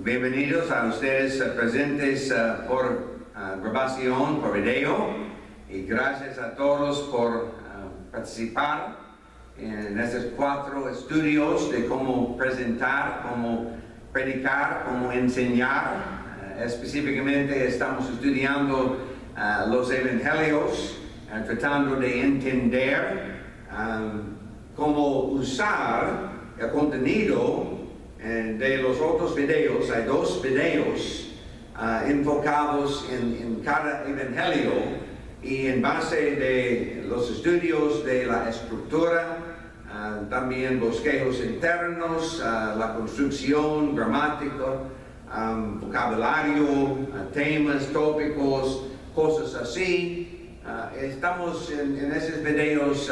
Bienvenidos a ustedes presentes por grabación, por video, y gracias a todos por participar en estos 4 estudios de cómo presentar, cómo predicar, cómo enseñar. Específicamente estamos estudiando los evangelios, tratando de entender cómo usar el contenido de los otros videos. Hay 2 videos enfocados en cada evangelio, y en base de los estudios de la estructura, también bosquejos internos, la construcción, gramática, vocabulario, temas, tópicos, cosas así. Estamos en esos videos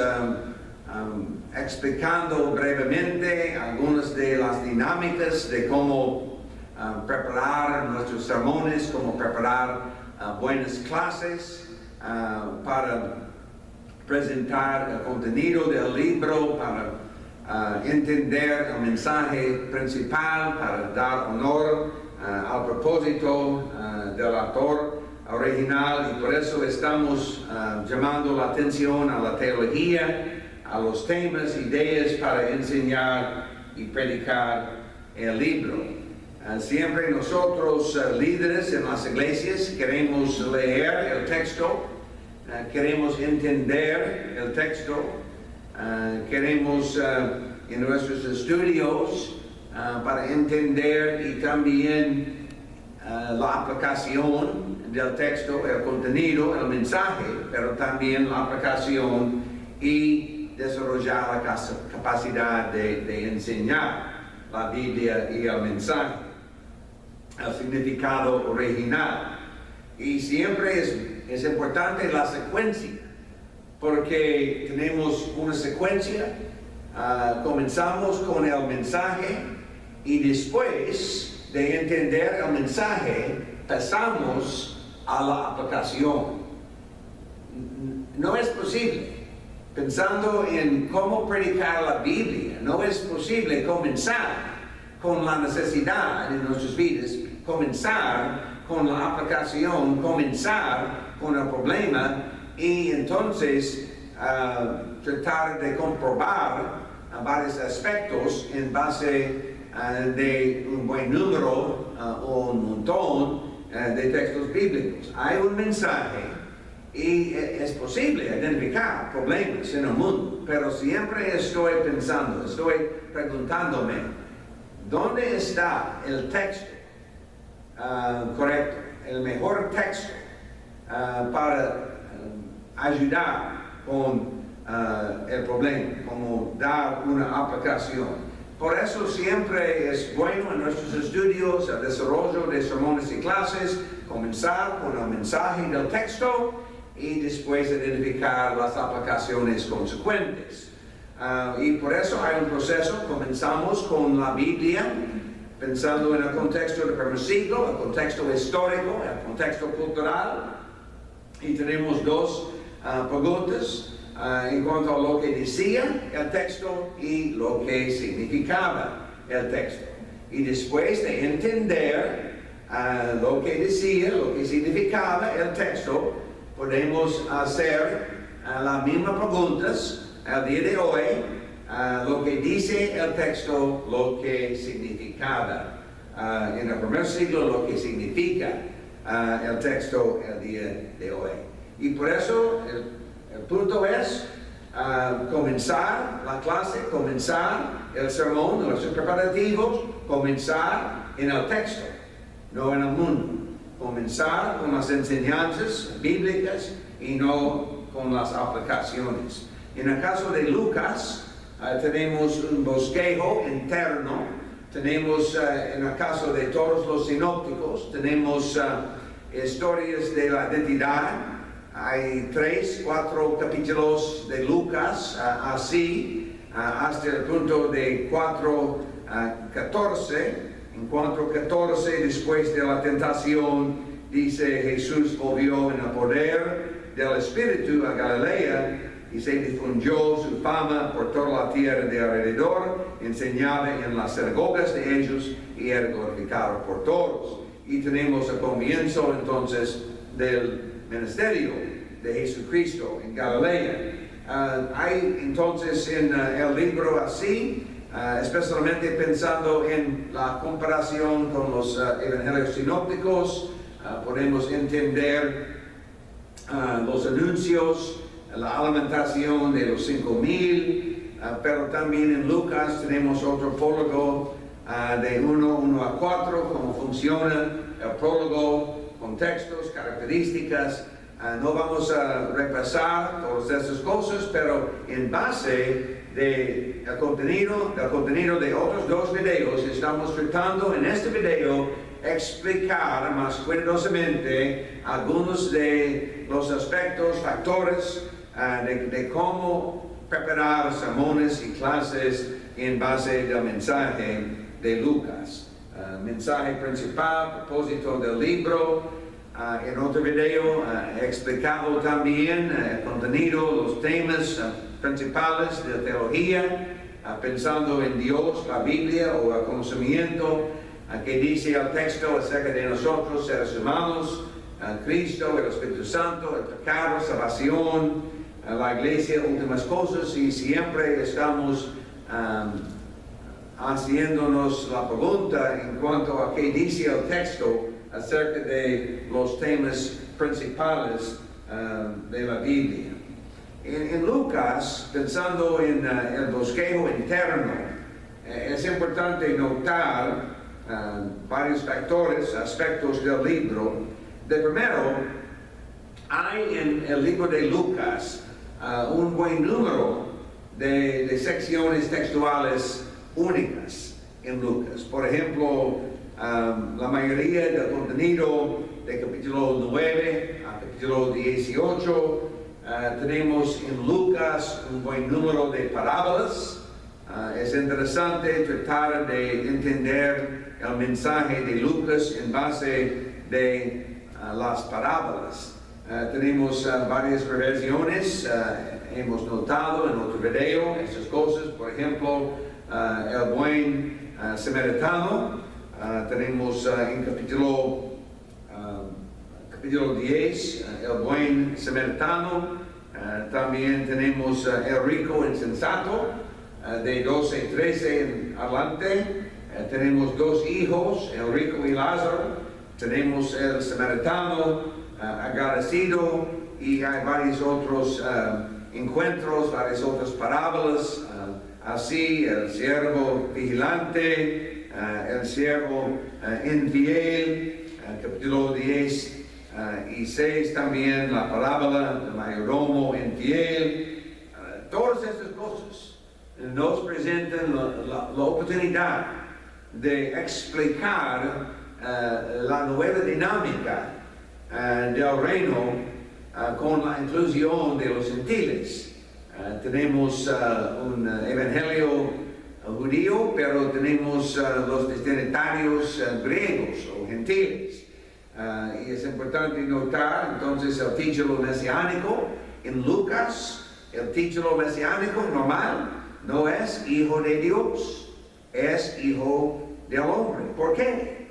explicando brevemente algunas de las dinámicas de cómo preparar nuestros sermones, cómo preparar buenas clases para presentar el contenido del libro, para entender el mensaje principal, para dar honor al propósito del autor original, y por eso estamos llamando la atención a la teología, a los temas, ideas para enseñar y predicar el libro. Siempre nosotros, líderes en las iglesias, queremos leer el texto, queremos entender el texto, queremos en nuestros estudios para entender y también la aplicación del texto, el contenido, el mensaje, pero también la aplicación y desarrollar la capacidad de enseñar la Biblia y el mensaje, el significado original. Y siempre es importante la secuencia, porque tenemos una secuencia. Comenzamos con el mensaje, y después de entender el mensaje pasamos a la aplicación. No es posible, pensando en cómo predicar la Biblia, no es posible comenzar con la necesidad en nuestras vidas, comenzar con la aplicación, comenzar con el problema, y entonces tratar de comprobar varios aspectos en base de un buen número o un montón de textos bíblicos. Hay un mensaje, y es posible identificar problemas en el mundo, pero siempre estoy pensando, estoy preguntándome, ¿dónde está el texto correcto, el mejor texto para ayudar con el problema, como dar una aplicación? Por eso siempre es bueno en nuestros estudios, el desarrollo de sermones y clases, comenzar con el mensaje del texto y después identificar las aplicaciones consecuentes. Y por eso hay un proceso. Comenzamos con la Biblia, pensando en el contexto del primer siglo, el contexto histórico, el contexto cultural, y tenemos 2 preguntas en cuanto a lo que decía el texto y lo que significaba el texto. Y después de entender lo que decía, lo que significaba el texto, podemos hacer las mismas preguntas al día de hoy, lo que dice el texto, lo que significaba en el primer siglo, lo que significa el texto el día de hoy. Y por eso el punto es comenzar la clase, comenzar el sermón, los preparativos, comenzar en el texto, no en el mundo. Comenzar con las enseñanzas bíblicas y no con las aplicaciones. En el caso de Lucas, tenemos un bosquejo interno. Tenemos, en el caso de todos los sinópticos, tenemos historias de la identidad. Hay 3, 4 capítulos de Lucas, así, hasta el punto de 4:14. En 4:14, después de la tentación, dice: Jesús volvió en el poder del Espíritu a Galilea, y se difundió su fama por toda la tierra de alrededor, enseñaba en las sinagogas de ellos y era glorificado por todos. Y tenemos el comienzo entonces del ministerio de Jesucristo en Galilea. Hay entonces en el libro así, especialmente pensando en la comparación con los evangelios sinópticos, podemos entender los anuncios, la alimentación de los 5,000, pero también en Lucas tenemos otro prólogo de 1 a 4, cómo funciona el prólogo, contextos, características. No vamos a repasar todas esas cosas, pero en base del contenido de otros 2 videos, estamos tratando en este video explicar más cuidadosamente algunos de los aspectos, factores de cómo preparar sermones y clases en base del mensaje de Lucas. Mensaje principal, propósito del libro. En otro video he explicado también el contenido, los temas principales de teología, pensando en Dios, la Biblia o el conocimiento, que dice el texto acerca de nosotros, seres humanos, Cristo, el Espíritu Santo, el pecado, salvación, la iglesia, últimas cosas, y siempre estamos haciéndonos la pregunta en cuanto a qué dice el texto acerca de los temas principales de la Biblia. En Lucas, pensando en el bosquejo interno, es importante notar varios factores, aspectos del libro. De primero, hay en el libro de Lucas un buen número de secciones textuales únicas en Lucas. Por ejemplo, la mayoría del contenido de capítulo 9 a capítulo 18, tenemos en Lucas un buen número de parábolas. Es interesante tratar de entender el mensaje de Lucas en base de las parábolas. Tenemos varias versiones, hemos notado en otro video estas cosas. Por ejemplo, el buen samaritano, tenemos en capítulo 10 el buen samaritano. También tenemos el rico insensato, de 12-13 en adelante. Tenemos 2 hijos, el rico y Lázaro. Tenemos el samaritano agradecido, y hay varios otros encuentros, varias otras parábolas, así el siervo vigilante, el siervo infiel, capítulo 10 y 6 también, la parábola del mayordomo infiel. Todas estas cosas nos presentan la oportunidad de explicar la nueva dinámica del reino con la inclusión de los gentiles. Tenemos un evangelio judío, pero tenemos los destinatarios griegos o gentiles. Y es importante notar entonces el título mesiánico en Lucas. El título mesiánico normal no es Hijo de Dios, es Hijo del Hombre. ¿Por qué?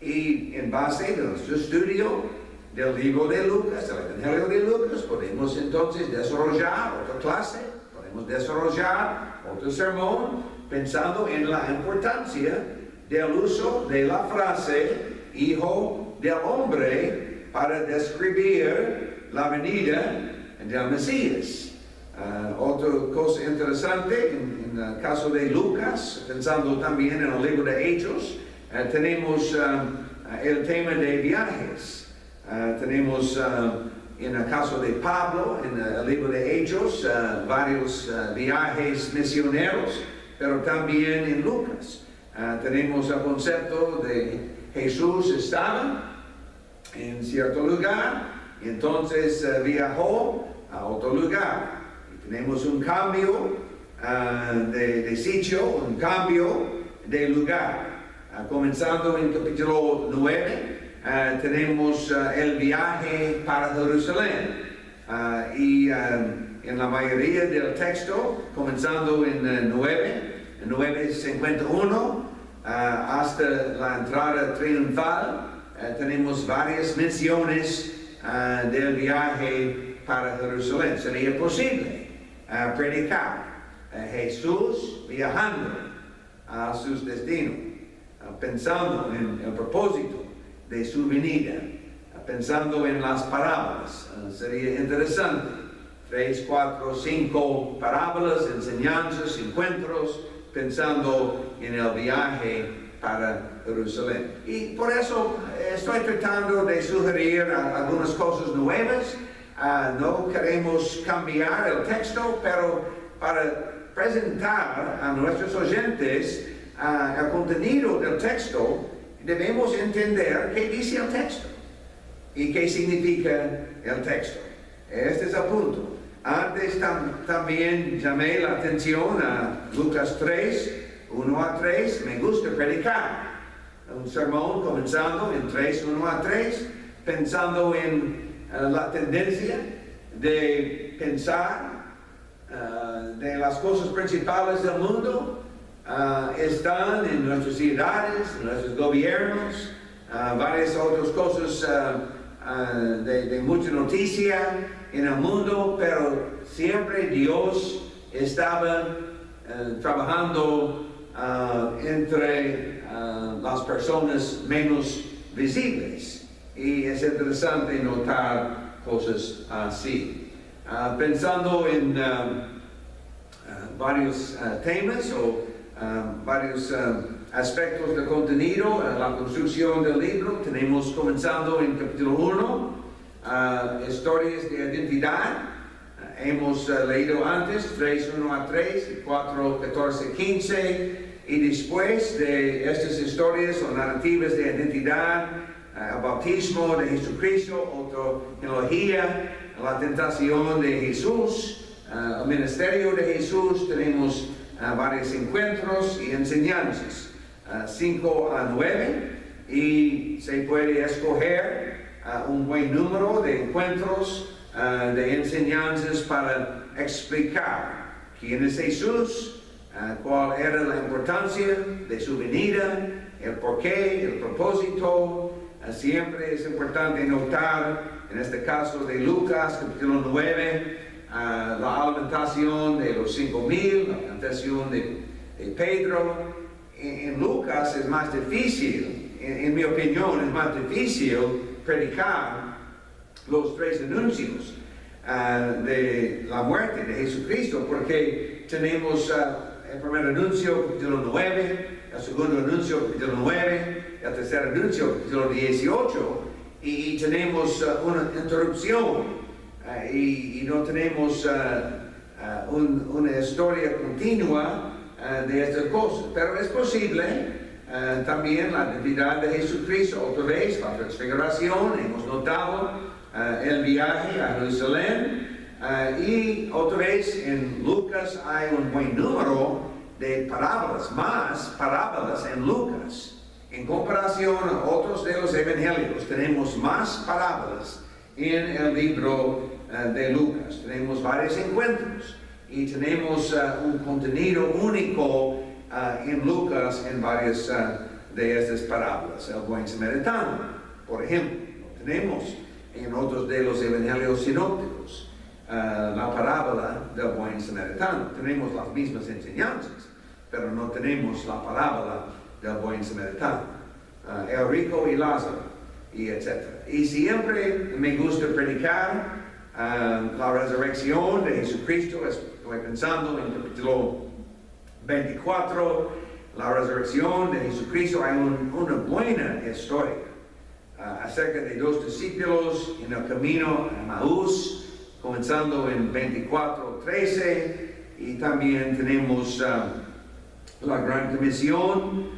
Y en base de nuestro estudio del libro de Lucas, del Evangelio de Lucas, podemos entonces desarrollar otra clase, podemos desarrollar otro sermón, pensando en la importancia del uso de la frase Hijo del Hombre para describir la venida del Mesías. Otra cosa interesante en el caso de Lucas, pensando también en el libro de Hechos, tenemos el tema de viajes. Tenemos en el caso de Pablo, en el libro de Hechos, varios viajes misioneros, pero también en Lucas tenemos el concepto de Jesús estaba en cierto lugar y entonces viajó a otro lugar. Y tenemos un cambio de sitio, un cambio de lugar. Comenzando en capítulo 9, tenemos el viaje para Jerusalén. Y en en la mayoría del texto, comenzando en 9:51, hasta la entrada triunfal. Tenemos varias menciones del viaje para Jerusalén. Sería posible predicar Jesús viajando a sus destinos, pensando en el propósito de su venida, pensando en las parábolas. Sería interesante. 3, 4, 5 parábolas, enseñanzas, encuentros, pensando en el viaje para Jerusalén. Y por eso estoy tratando de sugerir algunas cosas nuevas. No queremos cambiar el texto, pero para presentar a nuestros oyentes el contenido del texto, debemos entender qué dice el texto y qué significa el texto. Este es el punto. Antes también llamé la atención a Lucas 3, 1-3. Me gusta predicar un sermón comenzando en 3, 1-3, pensando en la tendencia de pensar de las cosas principales del mundo. Están en nuestras ciudades, en nuestros gobiernos, varias otras cosas de mucha noticia en el mundo, pero siempre Dios estaba trabajando entre las personas menos visibles, y es interesante notar cosas así. Pensando en varios temas o varios aspectos del contenido, la construcción del libro, tenemos comenzando en capítulo 1, historias de identidad. Hemos leído antes 3, 1-3, 4, 14, 15, y después de estas historias o narrativas de identidad, el bautismo de Jesucristo, otra genealogía, la tentación de Jesús, el ministerio de Jesús, tenemos varios encuentros y enseñanzas, 5-9, y se puede escoger un buen número de encuentros, de enseñanzas para explicar quién es Jesús, cuál era la importancia de su venida, el porqué, el propósito. Siempre es importante notar, en este caso de Lucas, capítulo 9, la alimentación de los 5,000, la alimentación de Pedro. En Lucas es más difícil, en mi opinión, es más difícil predicar los 3 anuncios de la muerte de Jesucristo, porque tenemos el primer anuncio, capítulo 9, el segundo anuncio, capítulo 9, el tercer anuncio, capítulo 18, y tenemos una interrupción, y no tenemos una historia continua de estas cosas. Pero es posible también la identidad de Jesucristo, otra vez la transfiguración, hemos notado el viaje a Jerusalén, y otra vez en Lucas hay un buen número de parábolas, más parábolas en Lucas. En comparación a otros de los evangelios, tenemos más parábolas en el libro de Lucas. Tenemos varios encuentros y tenemos un contenido único en Lucas en varias de estas parábolas. El buen samaritano, por ejemplo, lo tenemos en otros de los evangelios sinópticos. La parábola del buen samaritano. Tenemos las mismas enseñanzas, pero no tenemos la parábola del buen samaritano. El rico y Lázaro, y etc. Y siempre me gusta predicar la resurrección de Jesucristo. Estoy pensando en el capítulo 24, la resurrección de Jesucristo. Hay una buena historia acerca de 2 discípulos en el camino a Maús, comenzando en 24:13, y también tenemos la Gran Comisión,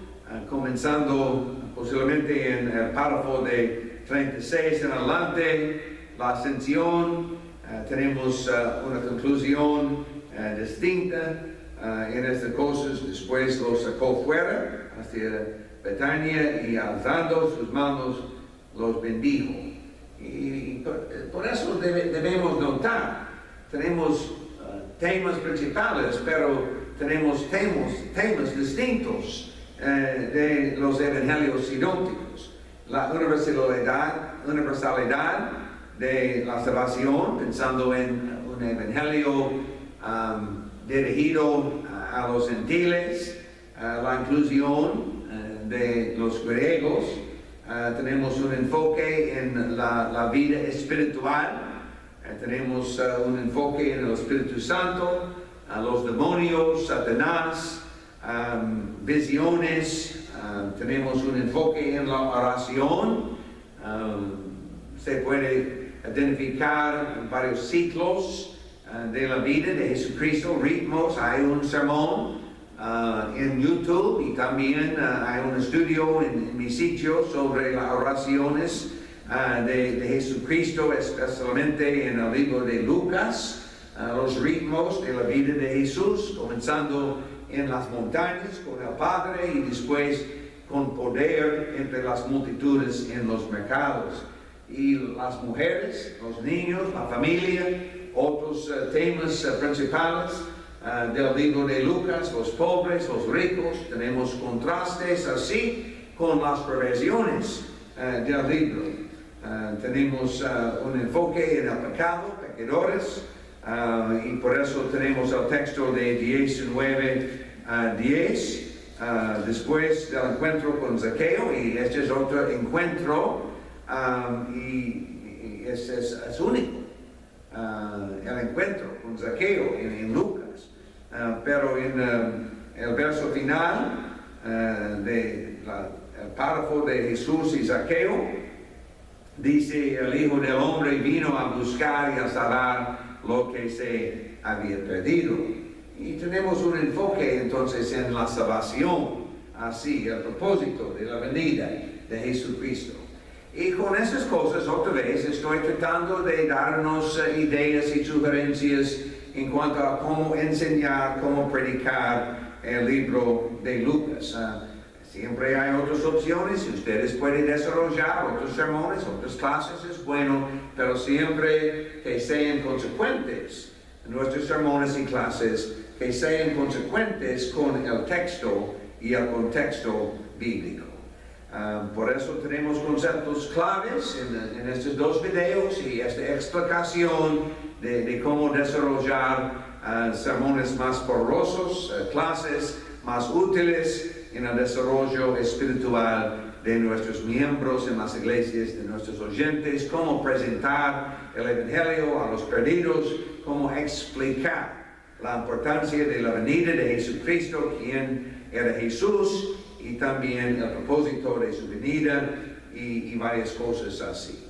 comenzando posiblemente en el párrafo de 36 en adelante, la ascensión. Tenemos una conclusión distinta en estas cosas. Después los sacó fuera hacia Betania y alzando sus manos los bendijo. Y por eso debemos notar, tenemos temas principales, pero tenemos temas distintos de los evangelios sinópticos. La universalidad de la salvación, pensando en un evangelio dirigido a los gentiles, la inclusión de los griegos. Tenemos un enfoque en la vida espiritual. Tenemos un enfoque en el Espíritu Santo, los demonios, Satanás, visiones. Tenemos un enfoque en la oración. Se puede identificar varios ciclos de la vida de Jesucristo, ritmos. Hay un sermón en YouTube y también hay un estudio en mi sitio sobre las oraciones de Jesucristo, especialmente en el libro de Lucas, los ritmos de la vida de Jesús, comenzando en las montañas con el Padre y después con poder entre las multitudes en los mercados. Y las mujeres, los niños, la familia, otros temas principales del libro de Lucas, los pobres, los ricos. Tenemos contrastes así con las perversiones del libro. Tenemos un enfoque en el pecado, pecadores, y por eso tenemos el texto de 19:10, después del encuentro con Zaqueo, y este es otro encuentro, y es único, el encuentro con Zaqueo en Lucas, pero en el verso final del párrafo de Jesús y Zaqueo, dice: el Hijo del Hombre vino a buscar y a salvar lo que se había perdido. Y tenemos un enfoque entonces en la salvación, así, el propósito de la venida de Jesucristo. Y con esas cosas, otra vez, estoy tratando de darnos ideas y sugerencias en cuanto a cómo enseñar, cómo predicar el libro de Lucas. Siempre hay otras opciones, ustedes pueden desarrollar otros sermones, otras clases, es bueno, pero siempre que sean consecuentes nuestros sermones y clases, que sean consecuentes con el texto y el contexto bíblico. Por eso tenemos conceptos claves en estos dos videos y esta explicación de cómo desarrollar sermones más poderosos, clases más útiles en el desarrollo espiritual de nuestros miembros en las iglesias, de nuestros oyentes, cómo presentar el evangelio a los perdidos, cómo explicar la importancia de la venida de Jesucristo, quién era Jesús, y también el propósito de su venida y varias cosas así.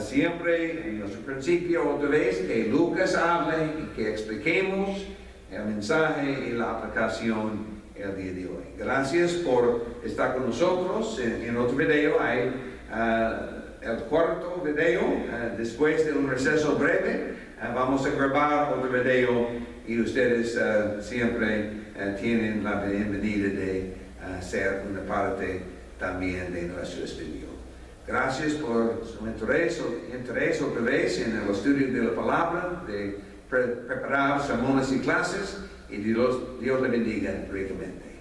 Siempre en nuestro principio, otra vez, que Lucas hable y que expliquemos el mensaje y la aplicación el día de hoy. Gracias por estar con nosotros. En otro video hay el cuarto video. Después de un receso breve, vamos a grabar otro video y ustedes siempre tienen la bienvenida de ser una parte también de nuestro estudio. Gracias por su interés otra vez en el estudio de la palabra, de preparar sermones y clases, y Dios le bendiga ricamente.